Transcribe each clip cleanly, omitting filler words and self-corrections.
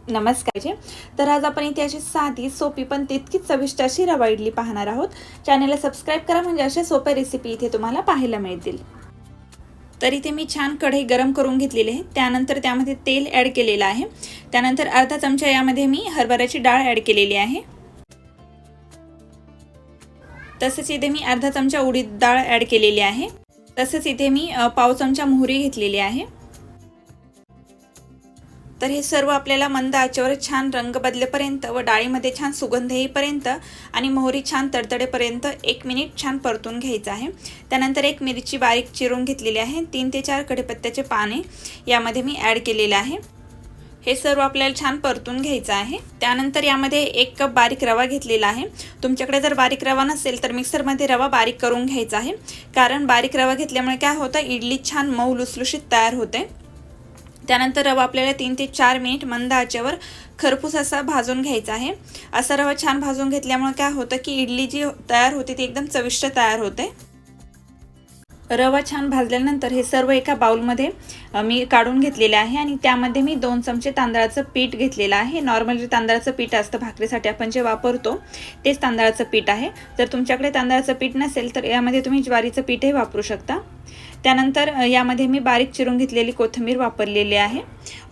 नमस्कार. तर आज आपण इथे अशी साधी सोपी पण तितकीच चविष्ट अशी रवा इडली पाहणार आहोत. चॅनलला सबस्क्राईब करा म्हणजे अशा सोप्या रेसिपी इथे तुम्हाला पाहायला मिळतील. तर इथे मी छान कढई गरम करून घेतलेली आहे. त्यानंतर त्यामध्ये तेल ॲड केलेलं आहे. त्यानंतर अर्धा चमचा यामध्ये मी हरभऱ्याची डाळ ॲड केलेली आहे. तसेच इथे मी अर्धा चमचा उडीद डाळ ॲड केलेली आहे. तसेच इथे मी पाव चमचा मोहरी घेतलेली आहे. तर हे सर्व आपल्याला मंद आचेवर छान रंग बदलेपर्यंत व डाळीमध्ये छान सुगंध येईपर्यंत आणि मोहरी छान तडतडेपर्यंत 1 मिनिट छान परतून घ्यायचं आहे. त्यानंतर एक मिरची बारीक चिरून घेतलेली आहे. 3 ते 4 कढीपत्त्याचे पाने यामध्ये मी ॲड केलेले आहे. हे सर्व आपल्याला छान परतून घ्यायचं आहे. त्यानंतर यामध्ये 1 कप बारीक रवा घेतलेला आहे. तुमच्याकडे जर बारीक रवा नसेल तर मिक्सरमध्ये रवा बारीक करून घ्यायचा आहे, कारण बारीक रवा घेतल्यामुळे काय होतं, इडली छान मऊ लुसलुशीत तयार होते. त्यानंतर रवा आपल्याला 3 ते 4 मिनिट मंद आचेवर खरपूस असा भाजून घ्यायचा आहे. असा रवा छान भाजून घेतल्यामुळे काय होतं की इडली जी तयार होते ती एकदम चविष्ट तयार होते. रवा छान भाजल्यानंतर हे सर्व एका बाउलमध्ये मी काढून घेतलेले आहे आणि त्यामध्ये मी 2 चमचे तांदळाचं पीठ घेतलेलं आहे. नॉर्मल जे तांदळाचं पीठ असतं भाकरीसाठी आपण जे वापरतो तेच तांदळाचं पीठ आहे. जर तुमच्याकडे तांदळाचं पीठ नसेल तर यामध्ये तुम्ही ज्वारीचं पीठही वापरू शकता. त्यानंतर यामध्ये मी बारीक चिरून घेतलेली कोथिंबीर वापरलेली आहे.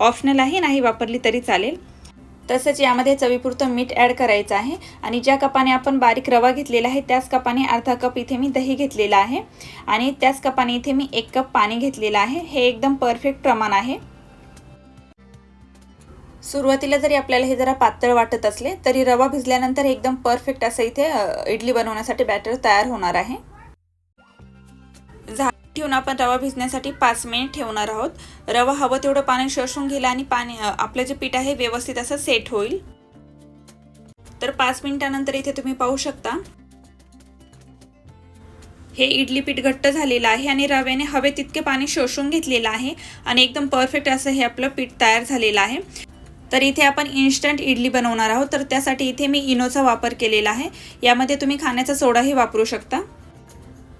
ऑप्शनल आहे, नाही वापरली तरी चालेल. तसंच यामध्ये चवीपुरतं मीठ ॲड करायचं आहे आणि ज्या कपाने आपण बारीक रवा घेतलेला आहे त्याच कपाने अर्धा कप इथे मी दही घेतलेला आहे आणि त्याच कपाने इथे मी 1 कप पाणी घेतलेलं आहे. हे एकदम परफेक्ट प्रमाण आहे. सुरुवातीला जरी आपल्याला हे जरा पातळ वाटत असले तरी रवा भिजल्यानंतर एकदम परफेक्ट असं इथे इडली बनवण्यासाठी बॅटर तयार होणार आहे. ठेवून आपण रवा भिजण्यासाठी 5 मिनिट ठेवणार आहोत. रवा हवं तेवढं पाणी शोषून घेईल आणि पाणी आपलं जे पीठ आहे व्यवस्थित असं सेट होईल. तर 5 मिनिटानंतर इथे तुम्ही पाहू शकता हे इडली पीठ घट्ट झालेलं आहे आणि रव्याने हवे तितके पाणी शोषून घेतलेलं आहे आणि एकदम परफेक्ट असं हे आपलं पीठ तयार झालेलं आहे. तर इथे आपण इन्स्टंट इडली बनवणार आहोत. तर त्यासाठी इथे मी इनोचा वापर केलेला आहे. यामध्ये तुम्ही खाण्याचा सोडाही वापरू शकता.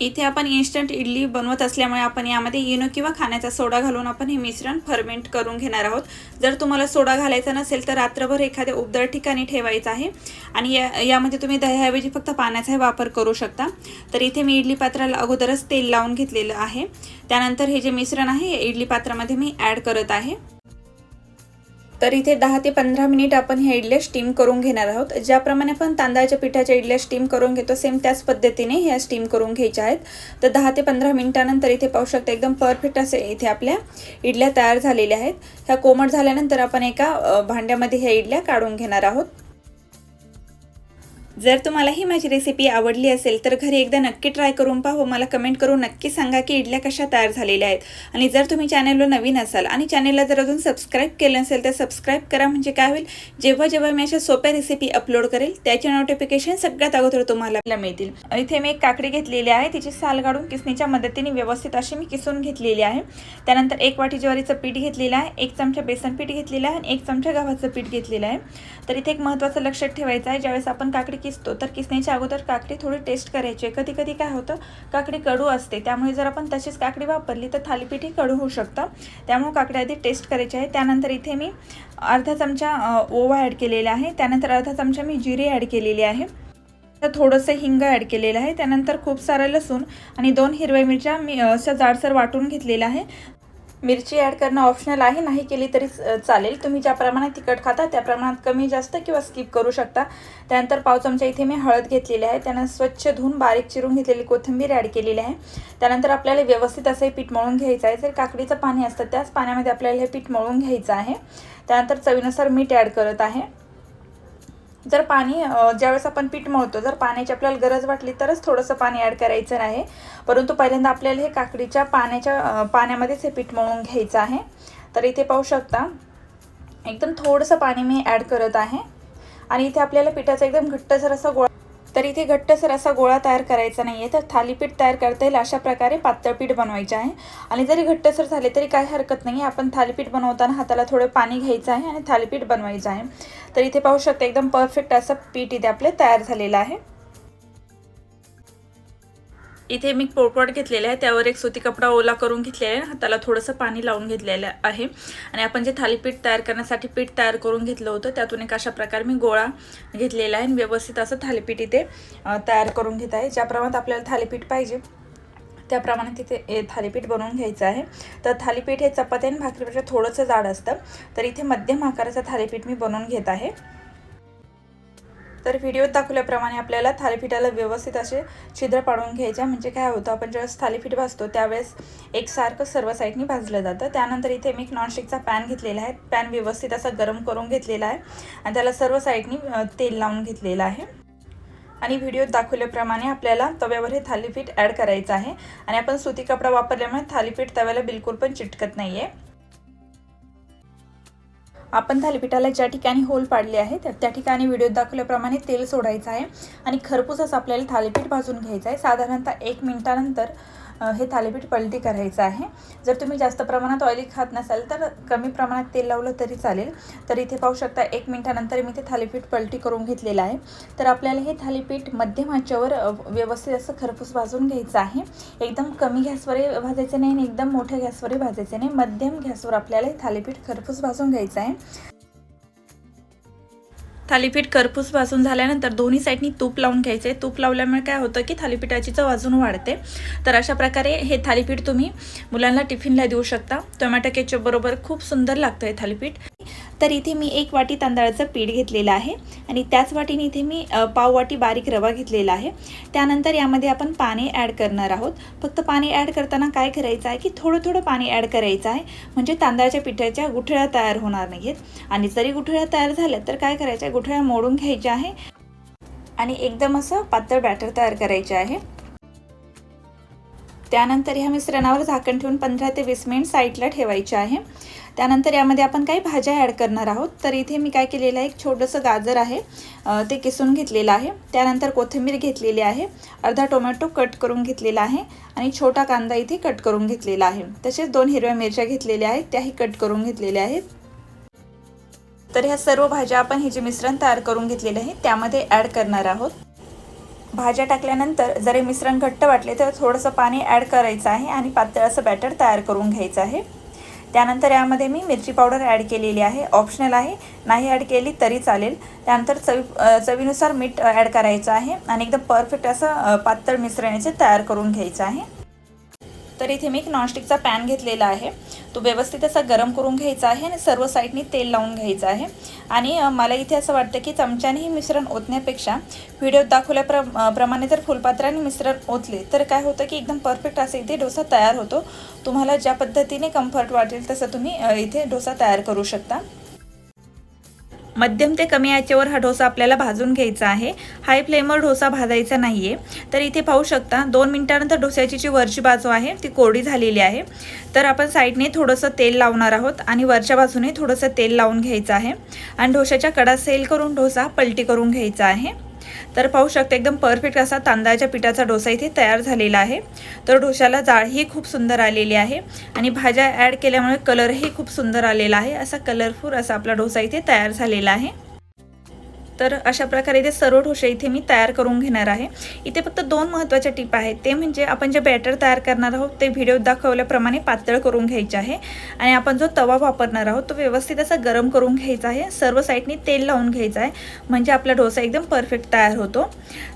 इथे आपण इन्स्टंट इडली बनवत असल्यामुळे आपण यामध्ये इनो किंवा खाण्याचा सोडा घालून आपण हे मिश्रण फर्मेंट करून घेणार आहोत. जर तुम्हाला सोडा घालायचा नसेल तर रात्रभर एखाद्या उबदार ठिकाणी ठेवायचं आहे आणि यामध्ये तुम्ही दह्याऐवजी फक्त पाण्याचाही वापर करू शकता. तर इथे मी इडली पात्राला अगोदरच तेल लावून घेतलेलं आहे. त्यानंतर हे जे मिश्रण आहे इडली पात्रामध्ये मी ॲड करत आहे. तर इथे 10 ते 15 मिनिट आपण ह्या इडल्या स्टीम करून घेणार आहोत. ज्याप्रमाणे आपण तांदळाच्या पिठाच्या इडल्या स्टीम करून घेतो सेम त्याच पद्धतीने ह्या स्टीम करून घ्यायच्या आहेत. तर 10 ते 15 मिनिटानंतर इथे पाहू शकता एकदम परफेक्ट असे इथे आपल्या इडल्या तयार झालेल्या आहेत. ह्या कोमट झाल्यानंतर आपण एका भांड्यामध्ये ह्या इडल्या काढून घेणार आहोत. जर तुम्हाला ही माझी रेसिपी आवडली असेल तर घरी एकदा नक्की ट्राय करून पहा. मला कमेंट करून नक्की सांगा की इडल्या कशा तयार झालेल्या आहेत. आणि जर तुम्ही चॅनलवर नवीन असाल आणि चॅनलला जर अजून सबस्क्राईब केलं नसेल तर सबस्क्राईब करा. म्हणजे काय होईल, जेव्हा मी अशा सोप्या रेसिपी अपलोड करेल त्याचे नोटिफिकेशन सगळ्यात अगोदर तुम्हाला मिळतील. इथे मी एक काकडी घेतलेली आहे. तिची साल काढून किसणीच्या मदतीने व्यवस्थित अशी मी किसून घेतलेली आहे. त्यानंतर 1 वाटी ज्वारीचं पीठ घेतलेलं आहे, 1 चमचा बेसन पीठ घेतलेलं आहे आणि 1 चमचा गव्हाचं पीठ घेतलेलं आहे. तर इथे एक महत्त्वाचं लक्षात ठेवायचं आहे, ज्यावेळेस आपण काकडी किसतो तर किसण्याच्या अगोदर काकडी थोडी टेस्ट करायची. कधी कधी काय होतं, काकडी कडू असते, त्यामुळे जर आपण तशीच काकडी वापरली तर थालीपीठही कडू होऊ शकतं. त्यामुळे काकडी आधी टेस्ट करायची आहे. त्यानंतर इथे मी अर्धा चमचा ओवा ॲड केलेला आहे. त्यानंतर अर्धा चमचा मी जिरे ॲड केलेले आहे. तर थोडंसं हिंग ॲड केलेलं आहे. त्यानंतर खूप सारं लसूण आणि 2 हिरव्या मिरच्या मी अशा जाडसर वाटून घेतलेल्या आहे. मिरची ॲड करणं ऑप्शनल आहे, नाही केली तरी चालेल. तुम्ही ज्या प्रमाणात तिखट खाता त्या प्रमाणात कमी जास्त किंवा स्किप करू शकता. त्यानंतर पाव चमचा इथे मी हळद घेतलेली आहे. त्यानंतर स्वच्छ धुवून बारीक चिरून घेतलेली कोथिंबीर ॲड केलेली आहे. त्यानंतर आपल्याला व्यवस्थित असं पीठ मळून घ्यायचं आहे. जर काकडीचं पाणी असतं त्याच पाण्यामध्ये आपल्याला हे पीठ मळून घ्यायचं आहे. त्यानंतर चवीनुसार मीठ ॲड करत आहे. जर पाणी ज्यावेळेस आपण पीठ मळतो जर पाण्याची आपल्याला गरज वाटली तरच थोडंसं पाणी ॲड करायचं आहे, परंतु पहिल्यांदा आपल्याला हे काकडीच्या पाण्यामध्येच हे पीठ मळून घ्यायचं आहे. तर इथे पाहू शकता एकदम थोडंसं पाणी मी ॲड करत आहे आणि इथे आपल्याला पिठाचा एकदम घट्टसर असा गोळा, तर इथे घट्टसर असा गोळा तयार करायचा नाही आहे. तर थालीपीठ तयार करता येईल अशा प्रकारे पातळ पीठ बनवायचे आहे. आणि जरी घट्टसर झाले तरी काही हरकत नाही. आपण थालीपीठ बनवताना हाताला थोडं पाणी घ्यायचं आहे आणि थालीपीठ बनवायचं आहे. तर इथे पाहू शकता एकदम परफेक्ट असं पीठ इथे आपले तयार झालेलं आहे. इथे मी पोळपाट घेतलेला आहे, त्यावर एक सुती कपडा ओला करून घेतलेला आहे, हाताला थोडंसं पाणी लावून घेतलेलं आहे आणि आपण जे थालीपीठ तयार करण्यासाठी पीठ तयार करून घेतलं होतं त्यातून एक अशा प्रकारे मी गोळा घेतलेला आहे आणि व्यवस्थित असं थालीपीठ इथे तयार करून घेत आहे। ज्या प्रमाणात आपल्याला थालीपीठ पाहिजे त्याप्रमाणे तिथे थालीपीठ बनवून घ्यायचं आहे। तर थालीपीठ हे चपाती आणि भाकरीपेक्षा थोडंसं जाड असतं, तर इथे मध्यम आकाराचं थालीपीठ मी बनवून घेत आहे। तर व्हिडिओत दाखवल्याप्रमाणे आपल्याला थालीपीठाला व्यवस्थित असे छिद्र पाडून घ्यायचे, म्हणजे काय होतं आपण ज्यावेळेस थालीपीठ भाजतो त्यावेळेस एकसारखं सर्व साईडनी भाजलं जातं। त्यानंतर इथे मी एक नॉनस्टिकचा पॅन घेतलेला आहे, पॅन व्यवस्थित असा गरम करून घेतलेला आहे आणि त्याला सर्व साईडनी तेल लावून घेतलेलं आहे आणि व्हिडिओत दाखवल्याप्रमाणे आपल्याला तव्यावर हे थालीपीठ ॲड करायचं आहे आणि आपण सुती कपडा वापरल्यामुळे थालीपीठ तव्याला बिलकुल पण चिटकत नाही आहे। आपण थालीपीठाला ज्या ठिकाणी होल पाडले आहे त्या ठिकाणी व्हिडिओत दाखवल्याप्रमाणे तेल सोडायचं आहे आणि खरपूस असं आपल्याला थालीपीठ भाजून घ्यायचं आहे। साधारणतः 1 मिनिटानंतर हे थालीपीठ पलटी करायचं आहे। जर तुम्ही जास्त प्रमाणात ऑइली खात नसाल तर कमी प्रमाणात तेल लावलं तरी चालेल। तर इथे पाहू शकता 1 मिनिटानंतर मी ते थालीपीठ पलटी करून घेतलेलं आहे। तर आपल्याला हे थालीपीठ मध्यम आचेवर व्यवस्थित असं खरपूस भाजून घ्यायचं आहे। एकदम कमी गॅसवर भाजायचं नाही आणि एकदम मोठ्या गॅसवर भाजायचं नाही, मध्यम गॅसवर आपल्याला हे थालीपीठ खरपूस भाजून घ्यायचं आहे। थालीपीठ खरपूस भाजून झाल्यानंतर दोन्ही साईडनी तूप लावून घ्यायचे। तूप लावल्यामुळे काय होतं की थालीपीठाची चव अजून वाढते। तर अशा प्रकारे हे थालीपीठ तुम्ही मुलांना टिफिनला देऊ शकता, टोमॅटो केचप बरोबर खूप सुंदर लागतं हे थालीपीठ। तर इथे मी 1 वाटी तांदळाचं पीठ घेतलेलं आहे आणि त्याच वाटीने इथे मी पाव वाटी बारीक रवा घेतलेला आहे। त्यानंतर यामध्ये आपण पाणी ॲड करणार आहोत। फक्त पाणी ॲड करताना काय करायचं आहे की थोडं थोडं पाणी ॲड करायचं आहे, म्हणजे तांदळाच्या पिठाच्या गुठळ्या तयार होणार नाहीत आणि जरी गुठळ्या तयार झाल्या तर काय करायचं आहे, गुठळ्या मोडून घ्यायच्या आहे आणि एकदम असं पातळ बॅटर तयार करायचे आहे। त्यानंतर ह्या मिश्रणावर झाकण ठेवून 15 ते 20 मिनिट साईडला ठेवायचे आहे। त्यानंतर यामध्ये आपण काही भाज्या ॲड करणार आहोत। तर इथे मी काय केलेलं आहे, एक छोटंसं गाजर आहे ते किसून घेतलेलं आहे। त्यानंतर कोथिंबीर घेतलेली आहे, अर्धा टोमॅटो कट करून घेतलेला आहे आणि छोटा कांदा इथे कट करून घेतलेला आहे। तसेच 2 हिरव्या मिरच्या घेतलेल्या आहेत, त्याही कट करून घेतलेल्या आहेत। तर ह्या सर्व भाज्या आपण हे जे मिश्रण तयार करून घेतलेले आहे त्यामध्ये ॲड करणार आहोत। भाज्या टाकल्यानंतर जर हे मिश्रण घट्ट वाटले तर थोडंसं पाणी ॲड करायचं आहे आणि पातळ असं बॅटर तयार करून घ्यायचं आहे। त्यानंतर यामध्ये मी मिरची पावडर ॲड केलेली आहे, ऑप्शनल आहे, नाही ॲड केली तरी चालेल। त्यानंतर चवीनुसार मीठ ॲड करायचं आहे आणि एकदम परफेक्ट असं पातळ मिश्रणाचे तयार करून घ्यायचं आहे। तर इथे मी एक नॉनस्टिकचा पॅन घेतलेला आहे, तो व्यवस्थित असा गरम करून घ्यायचा आहे आणि सर्व साईडनी तेल लावून घ्यायचं आहे आणि मला इथे असं वाटतं की चमच्याने हे मिश्रण ओतण्यापेक्षा व्हिडिओत दाखवल्याप्रमाणे जर फुलपात्राने मिश्रण ओतले तर काय होतं की एकदम परफेक्ट असा इथे डोसा तयार होतो। तुम्हाला ज्या पद्धतीने कम्फर्ट वाटेल तसं तुम्ही इथे डोसा तयार करू शकता। मध्यम ते कमी आचेवर हा डोसा आपल्याला भाजून घ्यायचा आहे, हाय फ्लेमवर डोसा भाजायचा नाही आहे। तर इथे पाहू शकता 2 मिनिटानंतर डोस्याची जी वरची बाजू आहे ती कोरडी झालेली आहे। तर आपण साईडने थोडंसं तेल लावणार आहोत आणि वरच्या बाजूने थोडंसं तेल लावून घ्यायचं आहे आणि डोशाच्या कडा सेल करून डोसा पलटी करून घ्यायचा आहे। तर पाहू शकता एकदम परफेक्ट असा तांदळाच्या पिठाचा डोसा इथे तयार झालेला आहे। तर डोशाला जाळही खूप सुंदर आलेली आहे आणि भाज्या ॲड केल्यामुळे कलरही खूप सुंदर आलेला आहे, असा कलरफुल असा आपला डोसा इथे तयार झालेला आहे। तर अशा प्रकारे इथे सर्व डोसे इथे मी तयार करून घेणार आहे। इथे फक्त 2 महत्त्वाच्या टिप आहेत, ते म्हणजे आपण जे बॅटर तयार करणार आहोत ते व्हिडिओत दाखवल्याप्रमाणे पातळ करून घ्यायचे आहे आणि आपण जो तवा वापरणार आहोत तो व्यवस्थित असा गरम करून घ्यायचा आहे, सर्व साईडनी तेल लावून घ्यायचं आहे, म्हणजे आपला डोसा एकदम परफेक्ट तयार होतो।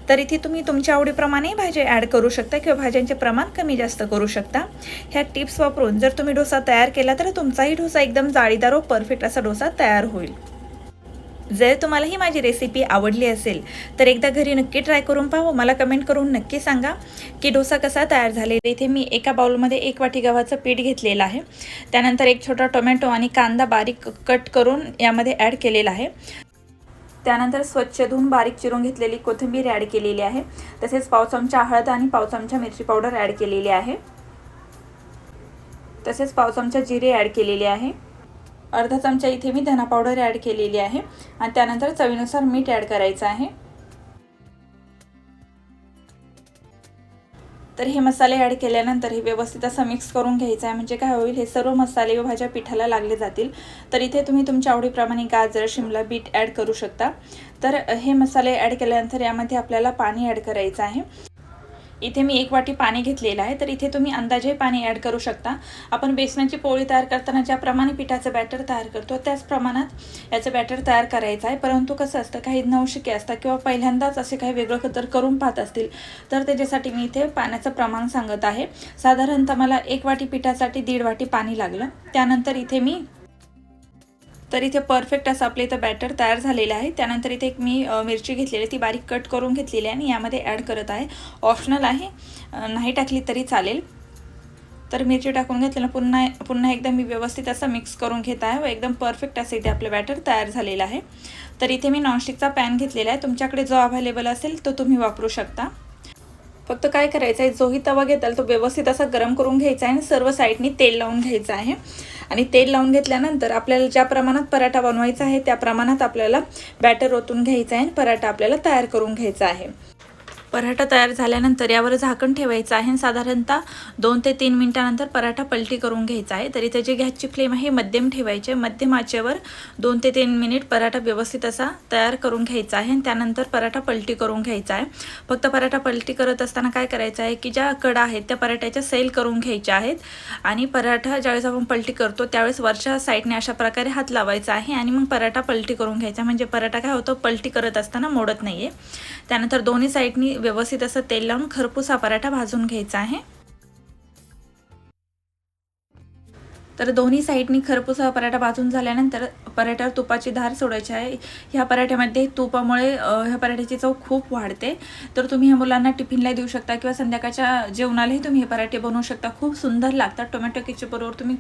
तर इथे तुम्ही तुमच्या आवडीप्रमाणे भाज्या ॲड करू शकता किंवा भाज्यांचे प्रमाण कमी जास्त करू शकता। ह्या टिप्स वापरून जर तुम्ही डोसा तयार केला तर तुमचाही डोसा एकदम जाळीदार व परफेक्ट असा डोसा तयार होईल। जर तुम्हाला ही माझी रेसिपी आवडली असेल तर एकदा घरी नक्की ट्राय करून पहा, मला कमेंट करून नक्की सांगा की डोसा कसा तयार झालेला। इथे मी एका बाउलमध्ये 1 वाटी गव्हाचं पीठ घेतलेलं आहे, त्यानंतर एक छोटा टोमॅटो आणि कांदा बारीक कट करून यामध्ये ॲड केलेला आहे। त्यानंतर स्वच्छ धुवून बारीक चिरून घेतलेली कोथिंबीर ॲड केलेली आहे, तसेच पाव चमचा हळद आणि पाव चमचा मिरची पावडर ॲड केलेली आहे, तसेच पाव चमचा जिरे ॲड केलेले आहे, अर्धा चमचा इथे मी धना पावडर ॲड केलेली आहे आणि त्यानंतर चवीनुसार मीठ ॲड करायचं आहे। तर हे मसाले ॲड केल्यानंतर हे व्यवस्थित असं मिक्स करून घ्यायचं आहे, म्हणजे काय होईल हे सर्व मसाले व भाज्या पिठाला लागले जातील। तर इथे तुम्ही तुमच्या आवडीप्रमाणे गाजर, शिमला बीट ॲड करू शकता। तर हे मसाले ॲड केल्यानंतर यामध्ये आपल्याला पाणी ॲड करायचं आहे। इथे मी 1 वाटी पाणी घेतलेलं आहे, तर इथे तुम्ही अंदाजे पाणी ॲड करू शकता। आपण बेसनाची पोळी तयार करताना ज्याप्रमाणे पिठाचं बॅटर तयार करतो त्याच प्रमाणात याचं बॅटर तयार करायचं आहे। परंतु कसं असतं, काही नवशिके असतात किंवा पहिल्यांदाच असे काही वेगळं जर करून पाहत असतील तर त्याच्यासाठी मी इथे पाण्याचं प्रमाण सांगत आहे। साधारणतः मला 1 वाटी पिठासाठी 1.5 वाटी पाणी लागलं। त्यानंतर इथे परफेक्ट असं आपलं इथं बॅटर तयार झालेलं आहे। त्यानंतर इथे एक मी मिरची घेतलेली ती बारीक कट करून घेतलेली आहे आणि यामध्ये ॲड करत आहे। ऑप्शनल आहे, नाही टाकली तरी चालेल। तर मिरची टाकून घेतल्यानं पुन्हा एकदा मी व्यवस्थित असं मिक्स करून घेत आहे व एकदम परफेक्ट असं इथे आपलं बॅटर तयार झालेलं आहे। तर इथे मी नॉनस्टिकचा पॅन घेतलेला आहे, तुमच्याकडे जो अवेलेबल असेल तो तुम्ही वापरू शकता। फक्त काय करायचं आहे, जोही तवा घेताल तो व्यवस्थित असा गरम करून घ्यायचा आहे आणि सर्व साईडनी तेल लावून घ्यायचं आहे। आणि तेल लावून घेतल्यानंतर आपल्याला ज्या प्रमाणात पराठा बनवायचा आहे त्या प्रमाणात आपल्याला बॅटर ओतून घ्यायचं आहे आणि पराठा आपल्याला तयार करून घ्यायचा आहे। पराठा तयार झाल्यानंतर यावर झाकण ठेवायचं आहे आणि साधारणतः 2 ते 3 मिनिटांनंतर पराठा पलटी करून घ्यायचा आहे। तर इथे जी गॅसची फ्लेम आहे मध्यम ठेवायची आहे। मध्यम आचेवर 2 ते 3 मिनिट पराठा व्यवस्थित असा तयार करून घ्यायचा आहे आणि त्यानंतर पराठा पलटी करून घ्यायचा आहे। फक्त पराठा पलटी करत असताना काय करायचं आहे की ज्या कडा आहेत त्या पराठ्याच्या सैल करून घ्यायच्या आहेत आणि पराठा ज्यावेळेस आपण पलटी करतो त्यावेळेस वरच्या साईडने अशा प्रकारे हात लावायचा आहे आणि मग पराठा पलटी करून घ्यायचा, म्हणजे पराठा काय होतो पलटी करत असताना मोडत नाहीये। त्यानंतर दोन्ही साईडनी व्यवस्थित असं तेल लावून खरपूस हा पराठा भाजून घ्यायचा आहे। तर दोन्ही साईडनी खरपूस हा पराठा भाजून झाल्यानंतर पराठ्यावर तुपाची धार सोडायची आहे। ह्या पराठ्यामध्ये तुपामुळे ह्या पराठ्याची चव खूप वाढते। तर तुम्ही ह्या मुलांना टिफिनला देऊ शकता किंवा संध्याकाळच्या जेवणालाही तुम्ही हे पराठे बनवू शकता, खूप सुंदर लागतात। टोमॅटो केचप बरोबर तुम्ही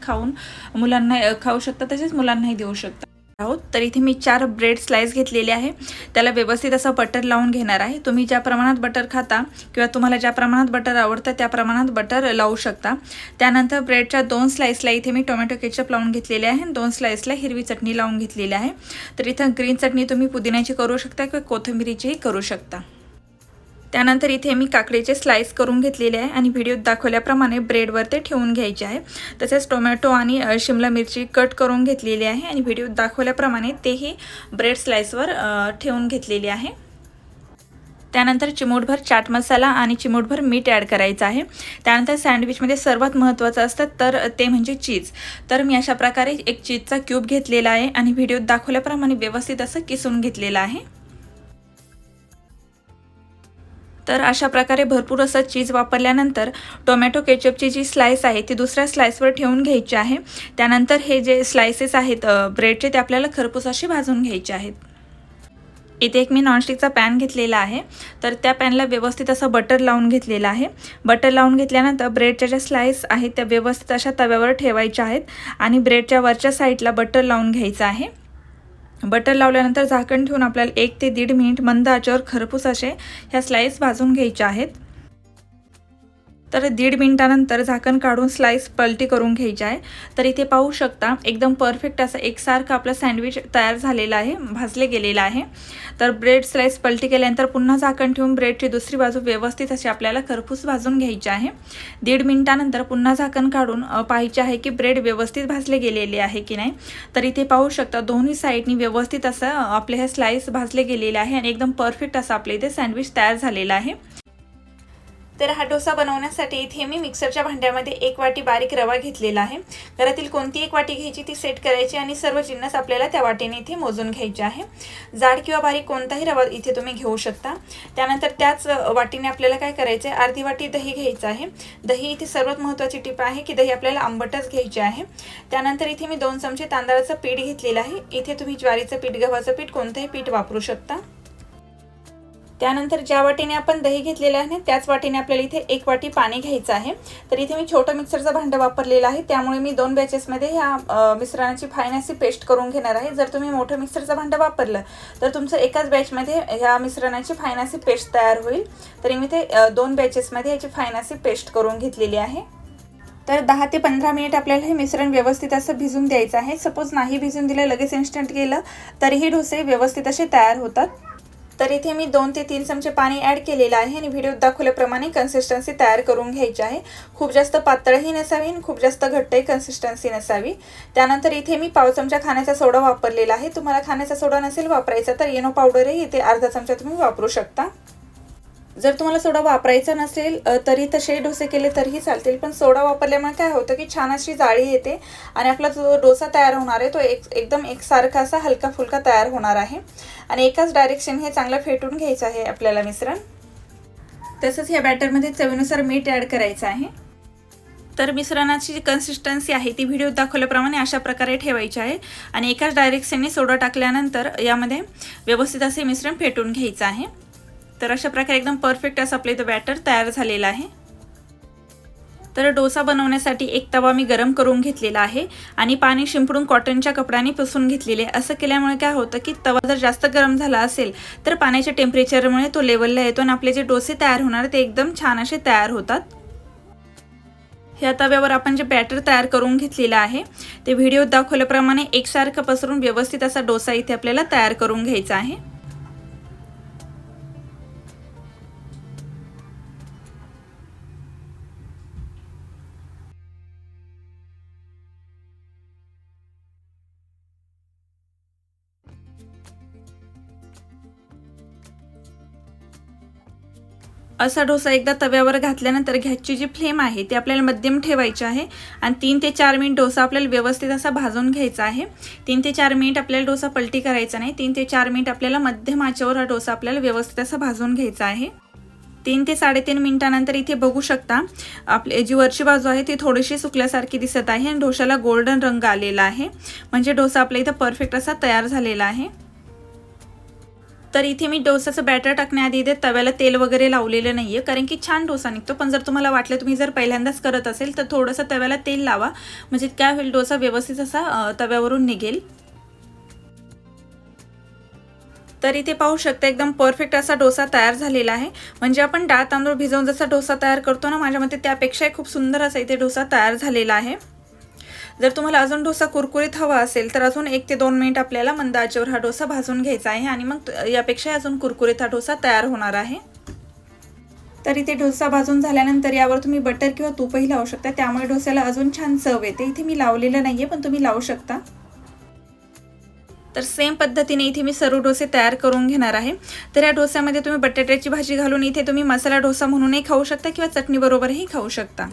मुलांना खाऊ शकता, तसेच मुलांनाही देऊ शकता। तर इथे मी 4 ब्रेड स्लाइस घेतलेले आहे, त्याला व्यवस्थित असं बटर लावून घेणार आहे। तुम्ही ज्या प्रमाणात बटर खाता किंवा तुम्हाला ज्या प्रमाणात बटर आवडतं त्या प्रमाणात बटर लावू शकता। त्यानंतर ब्रेडच्या 2 स्लाइसला इथे मी टोमॅटो केचप लावून घेतलेले आहे, 2 स्लाइसला हिरवी चटणी लावून घेतलेली आहे। तर इथं ग्रीन चटणी तुम्ही पुदिन्याची करू शकता किंवा कोथिंबीरीचीही करू शकता। त्यानंतर इथे मी काकडीचे स्लाइस करून घेतलेले आहे आणि व्हिडिओत दाखवल्याप्रमाणे ब्रेडवर ते ठेवून घ्यायचे आहे। तसेच टोमॅटो आणि शिमला मिरची कट करून घेतलेली आहे आणि व्हिडिओत दाखवल्याप्रमाणे तेही ब्रेड स्लाइसवर ठेवून घेतलेली आहे। त्यानंतर चिमूटभर चाट मसाला आणि चिमूटभर मीठ ॲड करायचं आहे। त्यानंतर सँडविचमध्ये सर्वात महत्त्वाचं असतं तर ते म्हणजे चीज। तर मी अशा प्रकारे एक चीजचा क्यूब घेतलेला आहे आणि व्हिडिओत दाखवल्याप्रमाणे व्यवस्थित असं किसून घेतलेलं आहे। तर अशा प्रकारे भरपूर असं चीज वापरल्यानंतर टोमॅटो केचपची जी स्लाइस आहे ती दुसऱ्या स्लाइसवर ठेवून घ्यायची आहे। त्यानंतर हे जे स्लाइसेस आहेत ब्रेडचे ते आपल्याला खरपूस असे भाजून घ्यायचे आहेत। इथे एक मी नॉनस्टिकचा पॅन घेतलेला आहे, तर त्या पॅनला व्यवस्थित असं बटर लावून घेतलेलं आहे। बटर लावून घेतल्यानंतर ब्रेडच्या ज्या स्लाइस आहेत त्या व्यवस्थित अशा तव्यावर ठेवायच्या आहेत आणि ब्रेडच्या वरच्या साईडला बटर लावून घ्यायचं आहे। बटर लावल्यानंतर झाकण ठेवून आपल्याला 1 ते 1.5 मिनिट मंद आचेवर खरपूस असे ह्या स्लाइस भाजून घ्यायच्या आहेत। तर 1.5 मिनिटानंतर झाकण काढून स्लाइस पलटी करून घ्यायची आहे। तर इथे पाहू शकता एकदम परफेक्ट असं एकसारखं आपलं सँडविच तयार झालेलं आहे, भाजले गेलेलं आहे। तर ब्रेड स्लाइस पलटी केल्यानंतर पुन्हा झाकण ठेवून ब्रेडची दुसरी बाजू व्यवस्थित अशी आपल्याला खरपूस भाजून घ्यायची आहे। 1.5 मिनिटानंतर पुन्हा झाकण काढून पाहायचे आहे की ब्रेड व्यवस्थित भाजले गेलेले आहे की नाही। तर इथे पाहू शकता दोन्ही साईडनी व्यवस्थित असं आपले हे स्लाइस भाजले गेलेले आहे आणि एकदम परफेक्ट असं आपले इथे सँडविच तयार झालेलं आहे। तर हा डोसा बनवण्यासाठी इथे मी मिक्सरच्या भांड्यामध्ये 1 वाटी बारीक रवा घेतलेला आहे। घरातील कोणती एक वाटी घ्यायची, ती सेट करायची आणि सर्व जिन्नस आपल्याला त्या वाटीने इथे मोजून घ्यायचे आहे। जाड किंवा बारीक कोणताही रवा इथे तुम्ही घेऊ शकता। त्यानंतर त्याच वाटीने आपल्याला काय करायचं आहे, अर्धी वाटी दही घ्यायचं आहे। दही इथे सर्वात महत्त्वाची टिप आहे की दही आपल्याला आंबटच घ्यायचे आहे। त्यानंतर इथे मी 2 चमचे तांदळाचं पीठ घेतलेलं आहे। इथे तुम्ही ज्वारीचं पीठ, गव्हाचं पीठ कोणतेही पीठ वापरू शकता। त्यानंतर ज्या वाटीने आपण दही घेतलेलं आहे त्याच वाटीने आपल्याला इथे 1 वाटी पाणी घ्यायचं आहे। तर इथे मी छोटं मिक्सरचं भांडं वापरलेलं आहे, त्यामुळे मी 2 बॅचेसमध्ये ह्या मिश्रणाची फाईन अशी पेस्ट करून घेणार आहे। जर तुम्ही मोठं मिक्सरचं भांडं वापरलं तर तुमचं एकाच बॅचमध्ये ह्या मिश्रणाची फाईन अशी पेस्ट तयार होईल। तरी मी ते 2 बॅचेसमध्ये याची फाईन अशी पेस्ट करून घेतलेली आहे। तर 10 ते 15 मिनिट आपल्याला हे मिश्रण व्यवस्थित असं भिजून द्यायचं आहे। सपोज नाही भिजून दिलं, लगेच इन्स्टंट केलं तरीही डोसे व्यवस्थित असे तयार होतात। तर इथे मी 2 ते 3 चमचे पाणी ॲड केलेलं आहे आणि व्हिडिओत दाखवल्याप्रमाणे कन्सिस्टन्सी तयार करून घ्यायची आहे। खूप जास्त पातळही नसावी आणि खूप जास्त घट्टही कन्सिस्टन्सी नसावी। त्यानंतर इथे मी पाव चमचा खाण्याचा सोडा वापरलेला आहे। तुम्हाला खाण्याचा सोडा नसेल वापरायचा तर येनो पावडरही इथे अर्धा चमचा तुम्ही वापरू शकता। जर तुम्हाला सोडा वापरायचा नसेल तरी तसे डोसे केले तरीही चालतील, पण सोडा वापरल्यामुळे काय होतं की छान अशी जाळी येते आणि आपला जो डोसा तयार होणार आहे तो एकदम एकसारखा असा हलका फुलका तयार होणार आहे। आणि एकाच डायरेक्शन हे चांगलं फेटून घ्यायचं आहे आपल्याला मिश्रण। तसंच या बॅटरमध्ये चवीनुसार मीठ ॲड करायचं आहे। तर मिश्रणाची जी कन्सिस्टन्सी आहे ती व्हिडिओत दाखवल्याप्रमाणे अशा प्रकारे ठेवायची आहे आणि एकाच डायरेक्शनने सोडा टाकल्यानंतर यामध्ये व्यवस्थित असे मिश्रण फेटून घ्यायचं आहे। तर अशा प्रकारे एकदम परफेक्ट असं आपलं इथं बॅटर तयार झालेलं आहे। तर डोसा बनवण्यासाठी एक तवा मी गरम करून घेतलेला आहे आणि पाणी शिंपडून कॉटनच्या कपड्याने पुसून घेतलेले। असं केल्यामुळे काय होतं की तवा जर जास्त गरम झाला असेल तर पाण्याच्या टेम्परेचरमुळे तो लेवलला येतो आणि आपले जे डोसे तयार होणार ते एकदम छान असे तयार होतात। ह्या तव्यावर आपण जे बॅटर तयार करून घेतलेलं आहे ते व्हिडिओत दाखवल्याप्रमाणे एकसारखं पसरून व्यवस्थित असा डोसा इथे आपल्याला तयार करून घ्यायचा आहे। असा डोसा एकदा तव्यावर घातल्यानंतर गॅसची जी फ्लेम आहे ती आपल्याला मध्यम ठेवायची आहे आणि 3 ते 4 मिनिट डोसा आपल्याला व्यवस्थित असा भाजून घ्यायचा आहे। 3 ते 4 मिनिट आपल्याला डोसा पलटी करायचा नाही, 3 ते 4 मिनिट आपल्याला मध्यम आचेवर हा डोसा आपल्याला व्यवस्थित असा भाजून घ्यायचा आहे। 3 ते 3.5 मिनिटानंतर इथे बघू शकता आपली जी वरची बाजू आहे ती थोडीशी सुकल्यासारखी दिसत आहे आणि डोशाला गोल्डन रंग आलेला आहे, म्हणजे डोसा आपल्या इथे परफेक्ट असा तयार झालेला आहे। तर इथे मी डोसाचं बॅटर टाकण्याआधी इथे तव्याला तेल वगैरे लावलेलं नाहीये, कारण की छान डोसा निघतो। पण जर तुम्हाला वाटलं तुम्ही जर पहिल्यांदाच करत असेल तर थोडंसं तव्याला तेल लावा, म्हणजे काय होईल डोसा व्यवस्थित असा तव्यावरून निघेल। तर इथे पाहू शकता एकदम परफेक्ट असा डोसा तयार झालेला आहे, म्हणजे आपण डाळ तांदूळ भिजवून जसा डोसा तयार करतो ना, माझ्या मते त्यापेक्षा खूप सुंदर असा इथे डोसा तयार झालेला आहे। जर तुम्हाला अजून डोसा कुरकुरीत हवा असेल तर अजून 1 ते 2 मिनिट आपल्याला मंद आचेवर हा डोसा भाजून घ्यायचा आहे आणि मग यापेक्षा अजून कुरकुरीत हा डोसा तयार होणार आहे। तर इथे डोसा भाजून झाल्यानंतर यावर तुम्ही बटर किंवा तूपही लावू शकता, त्यामुळे डोस्याला अजून छान चव येते। इथे मी लावलेलं नाहीये पण तुम्ही लावू शकता। तर सेम पद्धतीने इथे मी सर्व डोसे तयार करून घेणार आहे। तर या डोस्यामध्ये तुम्ही बटाट्याची भाजी घालून इथे तुम्ही मसाला डोसा म्हणूनही खाऊ शकता किंवा चटणी बरोबरही खाऊ शकता।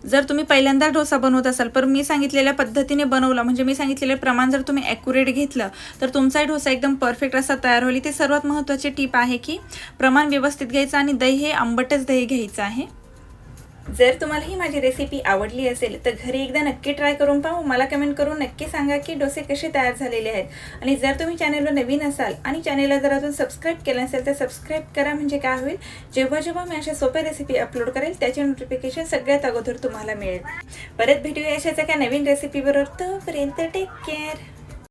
जर तुम्ही पहिल्यांदा डोसा बनवत असाल पण मी सांगितलेल्या पद्धतीने बनवला, म्हणजे मी सांगितलेले प्रमाण जर तुम्ही ॲक्युरेट घेतलं तर तुमचा डोसा एकदम परफेक्ट असा तयार होईल। ते सर्वात महत्त्वाची टिप आहे की प्रमाण व्यवस्थित घ्यायचं आणि दही हे आंबटच दही घ्यायचं आहे। जर तुम्हाला ही माझी रेसिपी आवडली असेल तर घरी एकदा नक्की ट्राय करून पाहू, मला कमेंट करून नक्की सांगा की डोसे कसे तयार झालेले आहेत। आणि जर तुम्ही चॅनलवर नवीन असाल आणि चॅनलला जर अजून सबस्क्राईब केलं नसेल तर सबस्क्राईब करा, म्हणजे काय होईल जेव्हा जेव्हा मी अशा सोप्या रेसिपी अपलोड करेल त्याचे नोटिफिकेशन सगळ्यात अगोदर तुम्हाला मिळेल। परत भेटूया अशाच एका नवीन रेसिपीबरोबर, तोपर्यंत टेक केअर।